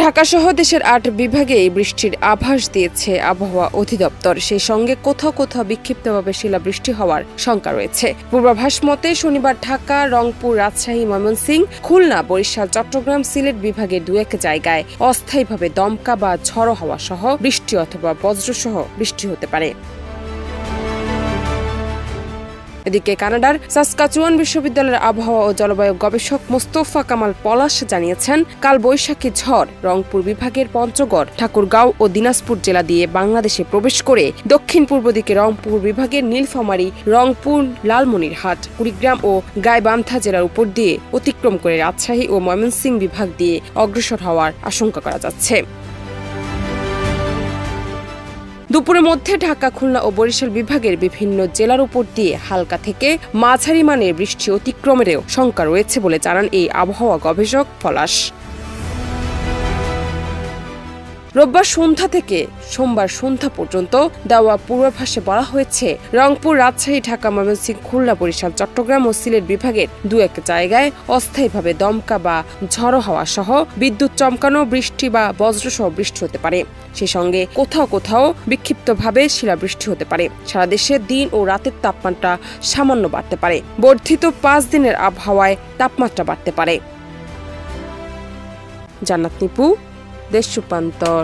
ঢাকা সহ দেশের ৮ বিভাগে বৃষ্টির আভাস দিয়েছে আবহাওয়া অধিদপ্তর। সেই সঙ্গে কোথাও কোথাও বিক্ষিপ্তভাবে শিলাবৃষ্টি হওয়ার শঙ্কা রয়েছে। পূর্বাভাস মতে শনিবার ঢাকা, রংপুর, রাজশাহী, ময়মনসিংহ, খুলনা, বরিশাল, চট্টগ্রাম, সিলেট বিভাগের ২-১ জায়গায় অস্থায়ীভাবে দমকা বা ঝড়ো হাওয়া সহ বৃষ্টি অথবা বজ্রসহ বৃষ্টি হতে পারে। এদিকে কানাডার সাসকাচুয়ান বিশ্ববিদ্যালয়ের আবহাওয়া ও জলবায়ু গবেষক মোস্তফা কামাল পলাশ জানিয়েছেন, কাল বৈশাখী ঝড় রংপুর বিভাগের পঞ্চগড়, ঠাকুরগাঁও ও দিনাজপুর জেলা দিয়ে বাংলাদেশে প্রবেশ করে দক্ষিণ পূর্ব দিকে রংপুর বিভাগের নীলফামারী, রংপুর, লালমনিরহাট, কুড়িগ্রাম ও গাইবান্ধা জেলার উপর দিয়ে অতিক্রম করে রাজশাহী ও ময়মনসিংহ বিভাগ দিয়ে অগ্রসর হওয়ার আশঙ্কা করা যাচ্ছে। দুপুরের মধ্যে ঢাকা, খুলনা ও বরিশাল বিভাগের বিভিন্ন জেলার উপর দিয়ে হালকা থেকে মাঝারি মানের বৃষ্টি অতিক্রমেরও শঙ্কা রয়েছে বলে জানান এই আবহাওয়া গবেষক পলাশ। রোববার সন্ধ্যা থেকে সোমবার সন্ধ্যা পর্যন্ত দেওয়া পূর্বাভাসে বলা হয়েছে, রংপুর, রাজশাহী, ঢাকা, ময়মনসিংহ, খুলনা, বরিশাল, চট্টগ্রাম ও সিলেট বিভাগের ২-১ জায়গায় অস্থায়ীভাবে দমকা বা ঝড়ো হাওয়া সহ বিদ্যুৎ চমকানো, বৃষ্টি বা বজ্রসহ বৃষ্টি হতে পারে। সেই সঙ্গে কোথাও কোথাও বিক্ষিপ্তভাবে শিলাবৃষ্টি হতে পারে। সারা দেশে দিন ও রাতের তাপমাত্রা সামান্য বাড়তে পারে। বর্ধিত ৫ দিনের আবহাওয়ায় তাপমাত্রা বাড়তে পারে। জান্নাত নিপু, দেশ রূপান্তর।